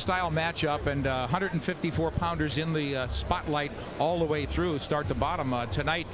style matchup, and 154 pounders in the spotlight all the way through, start to bottom. Tonight,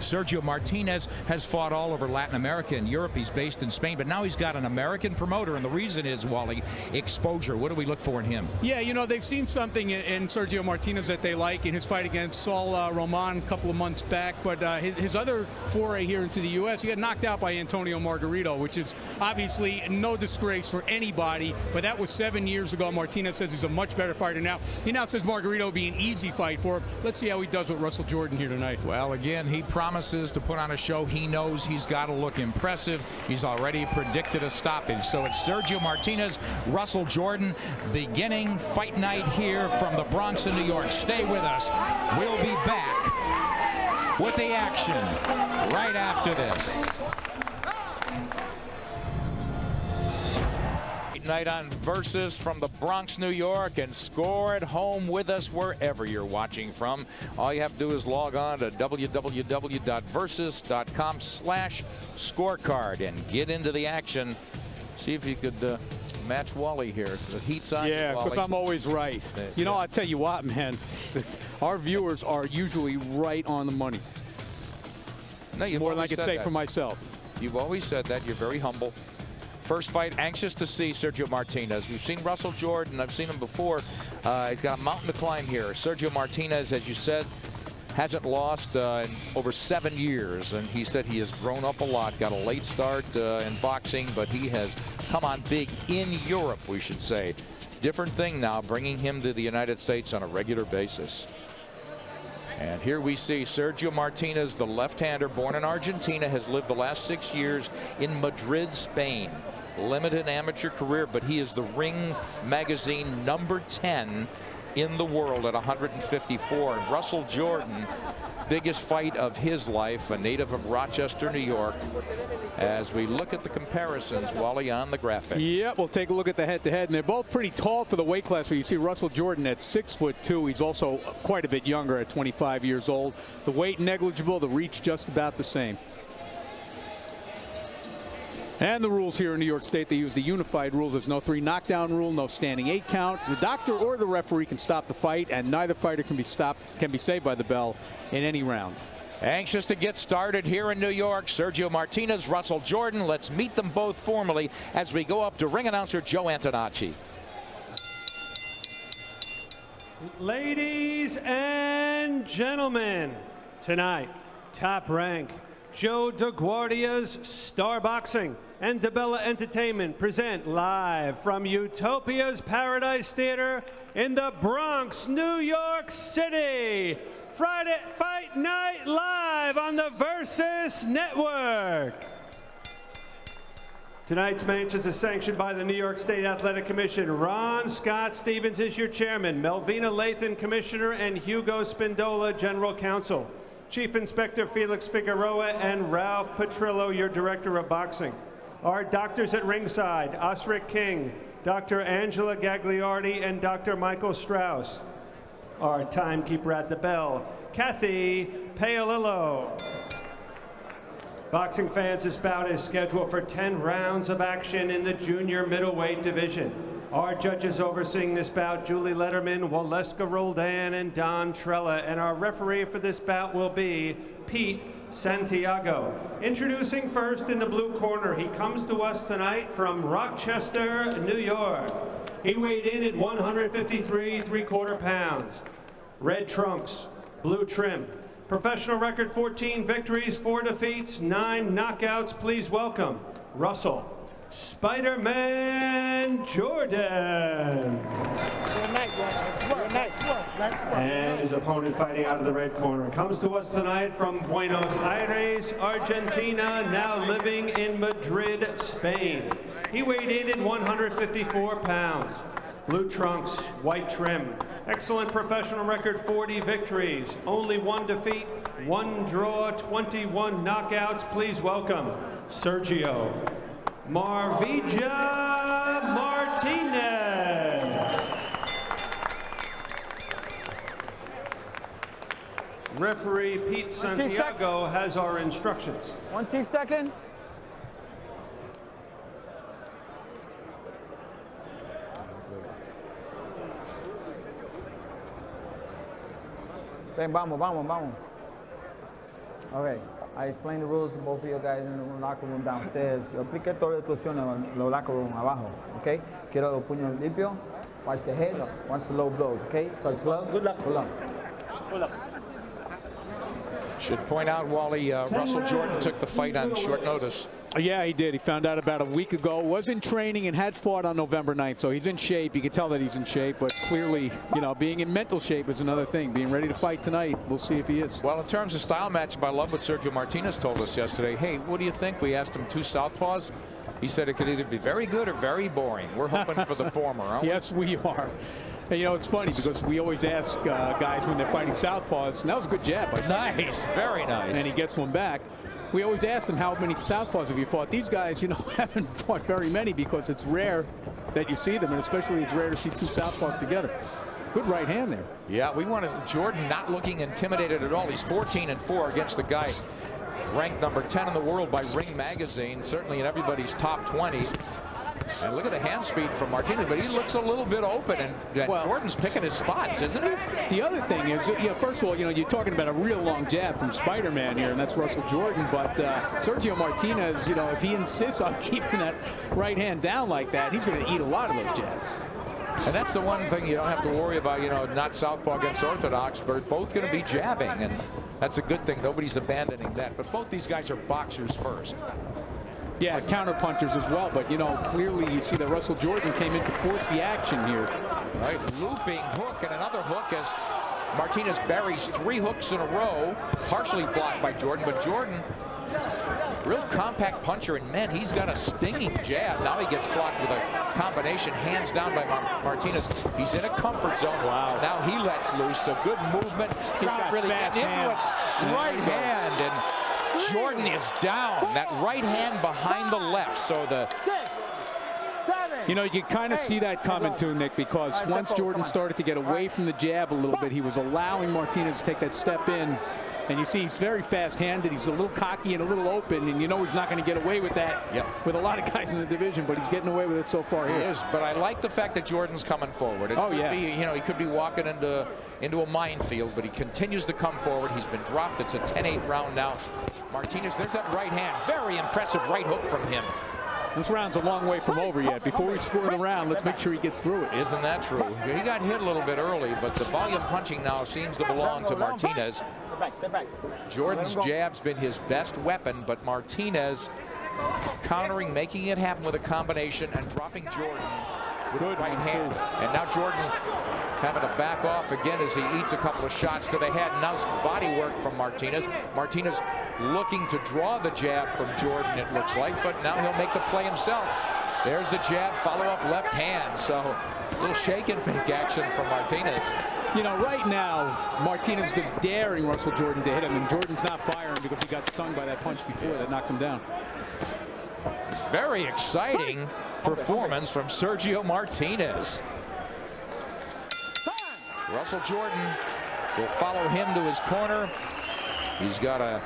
Sergio Martínez has fought all over Latin America and Europe. He's based in Spain, but now he's got an American promoter, and the reason is, Wally, exposure. What do we look for in him? Yeah, you know, they've seen something in Sergio Martínez that they like in his fight against Saul Roman a couple of months back, but his other foray here into the U.S., he got knocked out by Antonio Margarito, which is obviously no disgrace for anybody, but that was 7 years ago. Martínez says he's a much better fighter now. He now says Margarito will be an easy fight for him. Let's see how he does with Russell Jordan here tonight. Well, again, he promises to put on a show. He knows he's got to look impressive. He's already predicted a stoppage. So it's Sergio Martínez, Russell Jordan, beginning fight night here from the Bronx in New York. Stay with us. We'll be back with the action right after this. Night on Versus from the Bronx, New York, and score at home with us wherever you're watching from. All you have to do is log on to www.versus.com/scorecard and get into the action. See if you could match Wally here. The heat's on. Yeah, because I'm always right. You know, I tell you what, man, our viewers are usually right on the money. No, you've more than I always can said say that. for myself. You've always said that. You're very humble. First fight, anxious to see Sergio Martínez. We've seen Russell Jordan. I've seen him before. He's got a mountain to climb here. Sergio Martínez, as you said, hasn't lost in over 7 years, and he said he has grown up a lot. Got a late start in boxing, but he has come on big in Europe, we should say. Different thing now, bringing him to the United States on a regular basis. And here we see Sergio Martínez, the left-hander, born in Argentina, has lived the last 6 years in Madrid, Spain. Limited amateur career, but he is the Ring Magazine #10 in the world at 154. And Russell Jordan, biggest fight of his life, a native of Rochester, New York. As we look at the comparisons, Wally, on the graphic. Yeah, we'll take a look at the head-to-head, and they're both pretty tall for the weight class. Where you see Russell Jordan at 6'2". He's also quite a bit younger at 25 years old. The weight negligible, the reach just about the same. And the rules here in New York State, they use the unified rules. There's no 3 knockdown rule, no standing 8 count. The doctor or the referee can stop the fight, and neither fighter can be saved by the bell in any round. Anxious to get started here in New York. Sergio Martínez, Russell Jordan. Let's meet them both formally as we go up to ring announcer Joe Antonacci. Ladies and gentlemen, tonight, Top Rank, Joe DeGuardia's Star Boxing and DeBella Entertainment present live from Utopia's Paradise Theater in the Bronx, New York City. Friday Fight Night Live on the Versus Network. Tonight's matches is sanctioned by the New York State Athletic Commission. Ron Scott Stevens is your chairman, Melvina Lathan, commissioner, and Hugo Spindola, general counsel. Chief Inspector Felix Figueroa and Ralph Petrillo, your director of boxing. Our doctors at ringside, Osric King, Dr. Angela Gagliardi, and Dr. Michael Strauss. Our timekeeper at the bell, Kathy Paolillo. Boxing fans, this bout is scheduled for 10 rounds of action in the junior middleweight division. Our judges overseeing this bout, Julie Letterman, Waleska Roldan, and Don Trella. And our referee for this bout will be Pete Santiago. Introducing first in the blue corner, he comes to us tonight from Rochester, New York. He weighed in at 153 3/4 pounds. Red trunks, blue trim. Professional record, 14 victories, 4 defeats, 9 knockouts. Please welcome Russell Spider-Man Jordan. And his opponent fighting out of the red corner comes to us tonight from Buenos Aires, Argentina, now living in Madrid, Spain. He weighed in at 154 pounds. Blue trunks, white trim. Excellent professional record, 40 victories, only 1 defeat, 1 draw, 21 knockouts. Please welcome Sergio Maravilla Martínez. Referee Pete Santiago has our instructions. 1 2 second. Ven, vamos, vamos, vamos. Okay, I explained the rules to both of you guys in the locker room downstairs. Yo expliqué toda la instrucción en el locker room abajo, okay? Quiero los puños limpios. Watch the head, watch the low blows, okay? Touch gloves. Good luck. Good luck. Good luck. Should point out, Wally, Russell Jordan took the fight on short notice. Yeah, he did. He found out about a week ago. Was in training and had fought on November 9th, so he's in shape. You can tell that he's in shape, but clearly, you know, being in mental shape is another thing. Being ready to fight tonight, we'll see if he is. Well, in terms of style matchup, I love what Sergio Martínez told us yesterday. Hey, what do you think? We asked him 2 southpaws. He said it could either be very good or very boring. We're hoping for the former, aren't we? Yes, we are. And, you know, it's funny because we always ask guys when they're fighting southpaws, and that was a good jab. Nice, very nice. And he gets one back. We always ask them, how many southpaws have you fought? These guys, you know, haven't fought very many because it's rare that you see them, and especially it's rare to see 2 southpaws together. Good right hand there. Yeah, we wanted Jordan not looking intimidated at all. He's 14-4 against the guy ranked number 10 in the world by Ring Magazine, certainly in everybody's top 20. And look at the hand speed from Martínez, but he looks a little bit open, and well, Jordan's picking his spots, isn't he? The other thing is, you know, first of all, you know, you're talking about a real long jab from Spider-Man here, and that's Russell Jordan, but Sergio Martínez, you know, if he insists on keeping that right hand down like that, he's going to eat a lot of those jabs. And that's the one thing you don't have to worry about, you know, not southpaw against orthodox, but both going to be jabbing, and that's a good thing. Nobody's abandoning that, but both these guys are boxers first. Yeah, counter punchers as well, but you know, clearly you see that Russell Jordan came in to force the action here. Right, looping hook and another hook as Martínez buries 3 hooks in a row, partially blocked by Jordan, but Jordan, real compact puncher, and man, he's got a stinging jab. Now he gets clocked with a combination, hands down by Martínez. He's in a comfort zone. Wow. Now he lets loose, so good movement. He's got really fast hands. Right hand, and Jordan is down. That right hand behind the left. So the... You know, you can kind of see that coming too, Nick, because once Jordan started to get away from the jab a little bit, he was allowing Martínez to take that step in. And you see he's very fast-handed. He's a little cocky and a little open, and you know he's not going to get away with that with a lot of guys in the division, but he's getting away with it so far here. He is, but I like the fact that Jordan's coming forward. It could be, you know, he could be walking into a minefield, but he continues to come forward. He's been dropped. It's a 10-8 round now. Martínez, there's that right hand. Very impressive right hook from him. This round's a long way from over yet. Before we score the round, let's make sure he gets through it. Isn't that true? He got hit a little bit early, but the volume punching now seems to belong to Martínez. Step back. Jordan's jab's been his best weapon, but Martínez countering, making it happen with a combination and dropping Jordan with the right hand. And now Jordan having to back off again as he eats a couple of shots to the head. Now some body work from Martínez. Martínez looking to draw the jab from Jordan, it looks like, but now he'll make the play himself. There's the jab, follow up left hand. So a little shake and bake action from Martínez. You know, right now, Martínez is daring Russell Jordan to hit him, and Jordan's not firing because he got stung by that punch before that knocked him down. Very exciting performance from Sergio Martínez. Russell Jordan will follow him to his corner. He's got a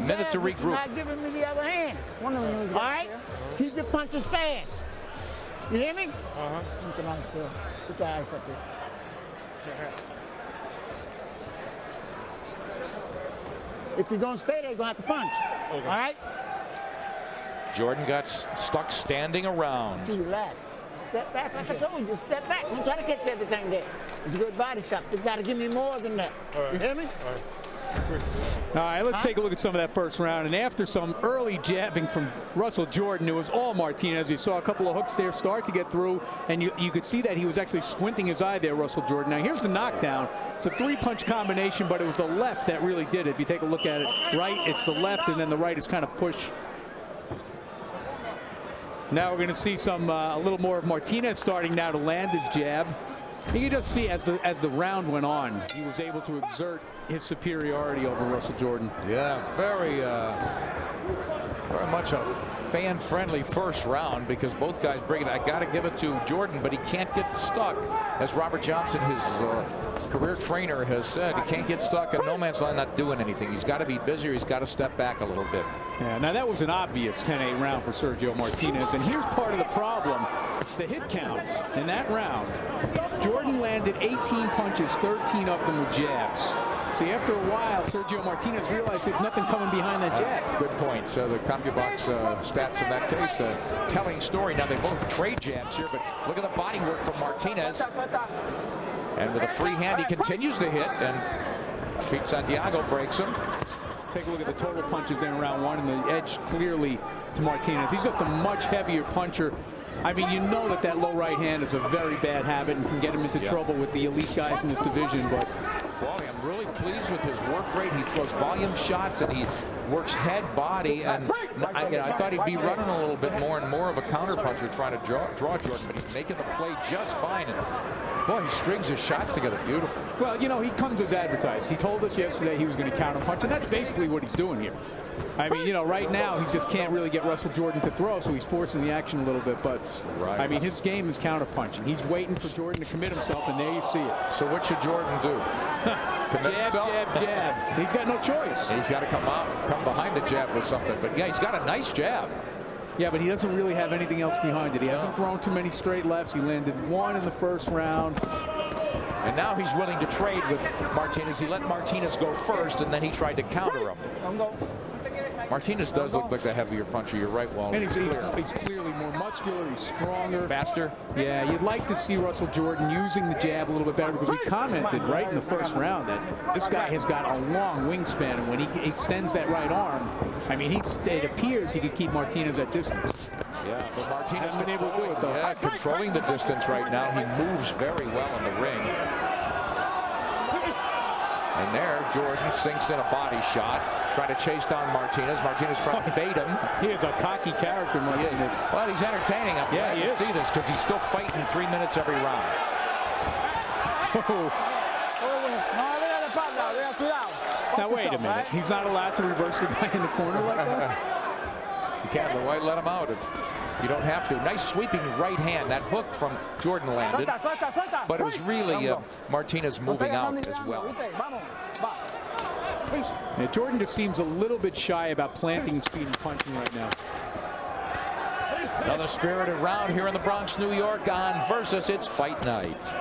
minute to regroup. You're not giving me the other hand. All right? Keep your punches fast. You hear me? Put the eyes up there. If you're going to stay there, you're going to have to punch. Okay. All right? Jordan got stuck standing around. Relax. Step back like I told you. Just step back. Don't try to catch everything there. It's a good body shot. You got to give me more than that. You hear me? All right, let's take a look at some of that first round. And after some early jabbing from Russell Jordan, it was all Martínez. You saw a couple of hooks there start to get through, and you could see that he was actually squinting his eye there, Russell Jordan. Now, here's the knockdown. It's a 3-punch combination, but it was the left that really did it. If you take a look at it, right, it's the left, and then the right is kind of push. Now we're going to see some a little more of Martínez starting now to land his jab. You can just see as the round went on, he was able to exert his superiority over Russell Jordan. Yeah, very much a fan-friendly first round because both guys bring it. I got to give it to Jordan, but he can't get stuck. As Robert Johnson, his career trainer, has said, he can't get stuck in no man's land not doing anything. He's got to be busier. He's got to step back a little bit. Yeah, now that was an obvious 10-8 round for Sergio Martínez, and here's part of the problem. The hit counts in that round. Jordan landed 18 punches, 13 of them were jabs. See, after a while, Sergio Martínez realized there's nothing coming behind that jab. Good point. So the CompuBox stats in that case, telling story. Now they both trade jabs here, but look at the body work from Martínez. And with a free hand, he continues to hit, and Pete Santiago breaks him. Take a look at the total punches there in round one, and the edge clearly to Martínez. He's just a much heavier puncher. I mean, you know that low right hand is a very bad habit and can get him into trouble with the elite guys in this division. But Wally, I'm really pleased with his work rate. He throws volume shots and he works head, body, and I thought he'd be running a little bit more and more of a counter puncher trying to draw Jordan, but he's making the play just fine. And boy, he strings his shots together beautifully. Well, you know, he comes as advertised. He told us yesterday he was going to counter punch, and that's basically what he's doing here. I mean, you know, right now he just can't really get Russell Jordan to throw, so he's forcing the action a little bit. But I mean, his game is counter punching. He's waiting for Jordan to commit himself, and there you see it. So what should Jordan do? Jab, jab, jab. He's got no choice. And he's got to come behind the jab with something. But yeah, he's got a nice jab. Yeah, but he doesn't really have anything else behind it. He hasn't thrown too many straight lefts. He landed one in the first round. And now he's willing to trade with Martínez. He let Martínez go first, and then he tried to counter him. Martínez does look like the heavier puncher. You're right, Wally. And he's clearly more muscular. He's stronger. Faster. Yeah, you'd like to see Russell Jordan using the jab a little bit better, because we commented right in the first round that this guy has got a long wingspan, and when he extends that right arm, I mean, it appears he could keep Martínez at distance. Yeah, but Martínez hasn't been able to do it, though. Yeah, controlling the distance right now. He moves very well in the ring. And there, Jordan sinks in a body shot, trying to chase down Martínez. Martínez trying to bait him. He is a cocky character, Martínez. Well, he's entertaining. I'm glad to see this, because he's still fighting 3 minutes every round. Now, wait a minute. He's not allowed to reverse the guy in the corner like that? You can't. Why let him out if you don't have to? Nice sweeping right hand. That hook from Jordan landed, but it was really Martínez moving out as well. Yeah, Jordan just seems a little bit shy about planting his feet and punching right now. Another spirited round here in the Bronx, New York on Versus. It's fight night.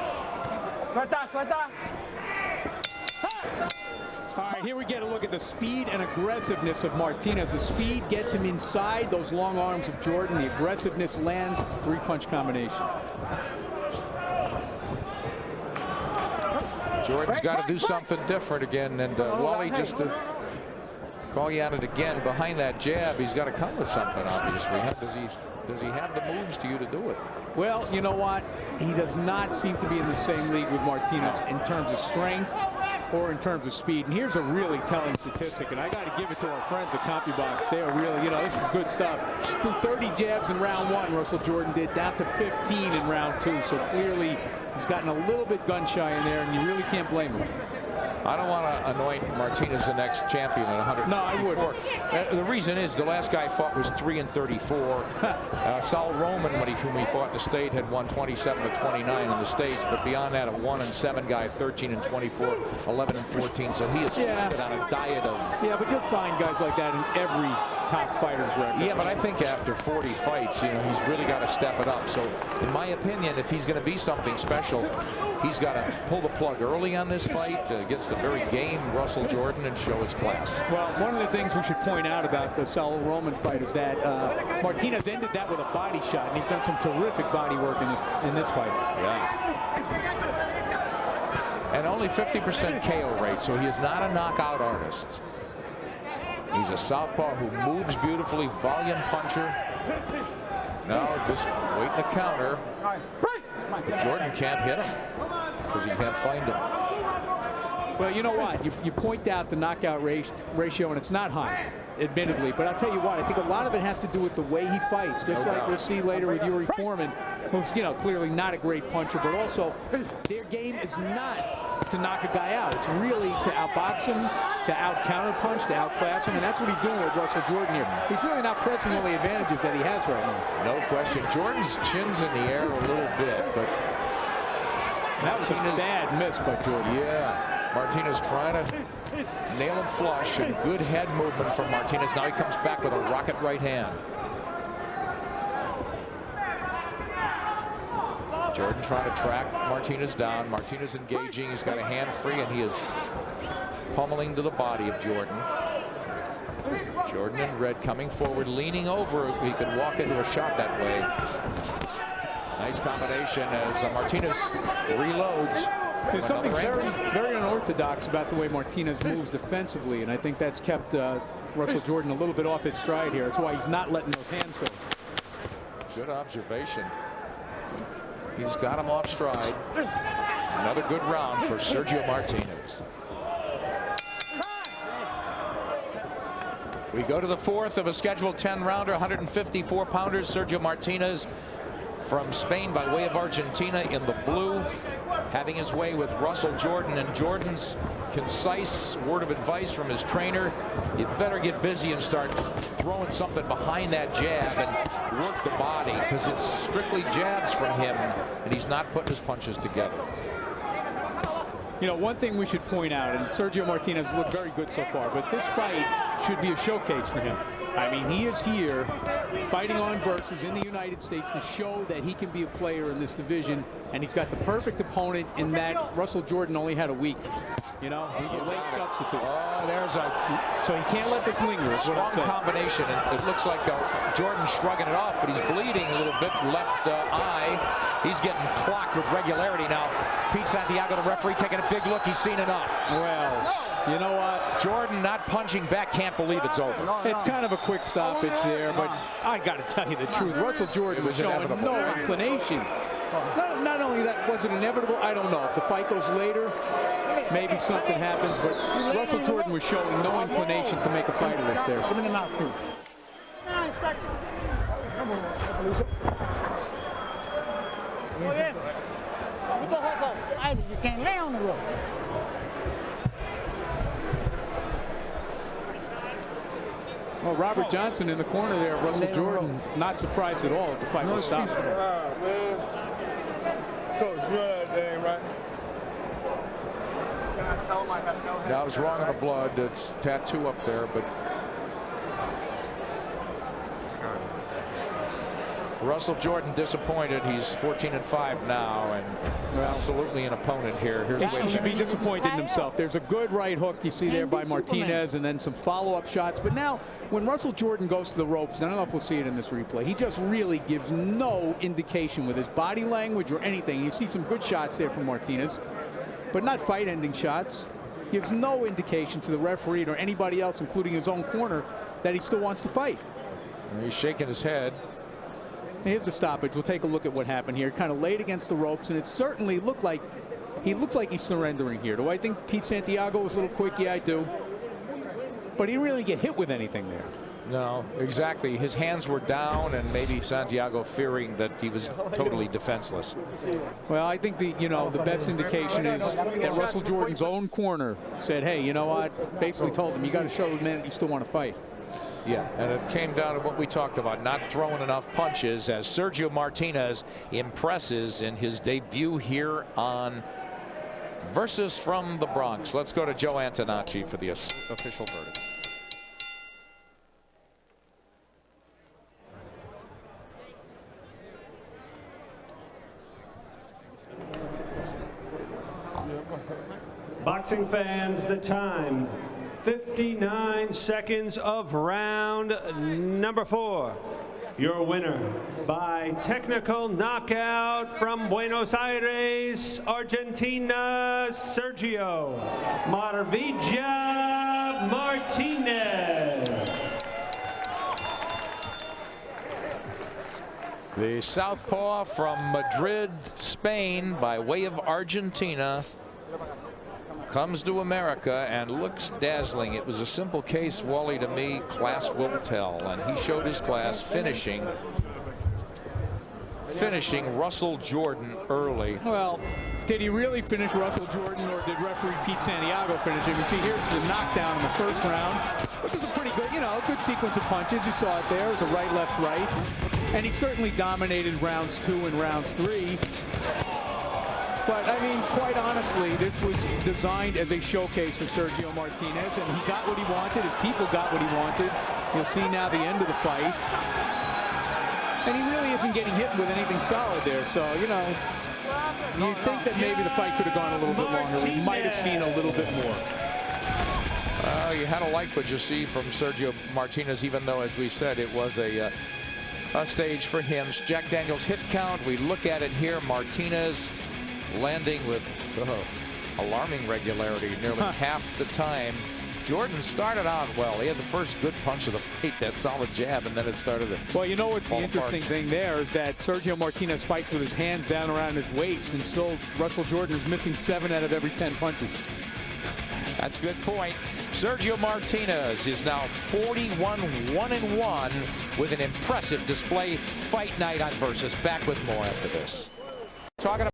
All right, here we get a look at the speed and aggressiveness of Martínez. The speed gets him inside those long arms of Jordan. The aggressiveness lands three-punch combination. Jordan's got to do something different again. And Wally, just to call you at it again, behind that jab, he's got to come with something, obviously. Does he have the moves to you to do it? Well, you know what? He does not seem to be in the same league with Martínez in terms of strength or in terms of speed. And here's a really telling statistic, and I got to give it to our friends at CompuBox. They are really, you know, this is good stuff. Through 30 jabs in round one, Russell Jordan did, down to 15 in round two. So clearly he's gotten a little bit gun shy in there, and you really can't blame him. I don't want to anoint Martínez the next champion at 100. No, I wouldn't. The reason is the last guy fought was 3-34. Saul Roman, whom he fought in the state, had won 27-29 in the States. But beyond that, a 1-7 guy, 13-24, 11-14. So he is feasted on a diet of. Yeah, but you'll find guys like that in every top fighter's record. Yeah, but I think after 40 fights, you know, he's really got to step it up. So, in my opinion, if he's going to be something special, he's got to pull the plug early on this fight against the very game Russell Jordan and show his class. Well, one of the things we should point out about the Saul Roman fight is that Martínez ended that with a body shot, and he's done some terrific body work in this fight. Yeah. And only 50% KO rate, so he is not a knockout artist. He's a southpaw who moves beautifully, volume puncher. Now just waiting to counter. But Jordan can't hit him because he can't find him. Well, you know what? You point out the knockout ratio, and it's not high, admittedly. But I'll tell you what, I think a lot of it has to do with the way he fights, just like we'll see later with Yuri Foreman, who's, you know, clearly not a great puncher, but also their game is not to knock a guy out. It's really to outbox him, to out-counter-punch, to outclass him, and that's what he's doing with Russell Jordan here. He's really not pressing all the advantages that he has right now. No question. Jordan's chin's in the air a little bit, but that was a bad miss by Jordan. Yeah. Martínez trying to nail him flush, and good head movement from Martínez. Now he comes back with a rocket right hand. Jordan trying to track Martínez down. Martínez engaging. He's got a hand free, and he is pummeling to the body of Jordan. Jordan in red coming forward, leaning over. He could walk into a shot that way. Nice combination as Martinez reloads. There's something very unorthodox about the way Martinez moves defensively, and I think that's kept Russell Jordan a little bit off his stride here. That's why he's not letting those hands go. Good observation. He's got him off stride. Another good round for Sergio Martínez. We go to the fourth of a scheduled 10-rounder, 154-pounder. Sergio Martínez from Spain by way of Argentina in the blue, having his way with Russell Jordan. And Jordan's concise word of advice from his trainer: you better get busy and start throwing something behind that jab and work the body, because it's strictly jabs from him, and he's not putting his punches together. You know, one thing we should point out, and Sergio Martínez has looked very good so far, but this fight should be a showcase for him. I mean, he is here fighting on Versus in the United States to show that he can be a player in this division, and he's got the perfect opponent in that Russell Jordan only had a week. You know, he's a late substitute. Oh, there's a... So he can't let this linger. Strong combination, and it looks like Jordan shrugging it off, but he's bleeding a little bit left eye. He's getting clocked with regularity now. Pete Santiago, the referee, taking a big look. He's seen enough. Well, you know what? Jordan not punching back, can't believe it's over. It's kind of a quick stoppage there, but I got to tell you the truth. Russell Jordan was showing no inclination. Not only that, was it inevitable? I don't know. If the fight goes later, maybe something happens, but Russell Jordan was showing no inclination to make a fight of this there. Give me the mouthpiece. You can't lay on the ropes. Well, Robert Johnson in the corner there of Russell Jordan, not surprised at all that the fight was stopped. Coach, you had that thing, right? Now, I was wrong on the blood. It's tattoo up there, but Russell Jordan disappointed. He's 14-5 now, and absolutely an opponent here. He should be disappointed in himself. There's a good right hook you see there by Martinez, and then some follow-up shots. But now, when Russell Jordan goes to the ropes, and I don't know if we'll see it in this replay, he just really gives no indication with his body language or anything. You see some good shots there from Martinez, but not fight-ending shots. Gives no indication to the referee or anybody else, including his own corner, that he still wants to fight. He's shaking his head. Here's the stoppage. We'll take a look at what happened here. Kind of laid against the ropes, and it certainly looked like he's surrendering here. Do I think Pete Santiago was a little quick? Yeah, I do. But he didn't really get hit with anything there. No, exactly. His hands were down, and maybe Santiago fearing that he was totally defenseless. Well, I think the best indication is that Russell Jordan's own corner said, hey, you know what? Basically told him, you got to show the man that you still want to fight. Yeah, and it came down to what we talked about, not throwing enough punches, as Sergio Martínez impresses in his debut here on Versus from the Bronx. Let's go to Joe Antonacci for the official verdict. Boxing fans, the time: 59 seconds of round number 4. Your winner by technical knockout from Buenos Aires, Argentina, Sergio Maravilla Martínez. The southpaw from Madrid, Spain, by way of Argentina, comes to America and looks dazzling. It was a simple case, Wally, to me. Class will tell, and he showed his class, finishing Russell Jordan early. Well, did he really finish Russell Jordan, or did referee Pete Santiago finish him? You see, here's the knockdown in the first round. It was a pretty good, good sequence of punches. You saw it there. It was a right, left, right. And he certainly dominated rounds 2 and rounds 3. But, I mean, quite honestly, this was designed as a showcase of Sergio Martínez, and he got what he wanted. His people got what he wanted. You'll see now the end of the fight. And he really isn't getting hit with anything solid there. So, you'd think that maybe the fight could have gone a little bit longer. We might have seen a little bit more. You had to like what you see from Sergio Martínez, even though, as we said, it was a stage for him. Jack Daniels hit count. We look at it here. Martínez landing with alarming regularity nearly half the time. Jordan started out well. He had the first good punch of the fight, that solid jab, and then it started to Well, you know what's the fall interesting apart. thing there is that Sergio Martínez fights with his hands down around his waist, and so Russell Jordan is missing 7 out of every 10 punches. That's a good point. Sergio Martínez is now 41-1-1 with an impressive display fight night on Versus. Back with more after this. Talking about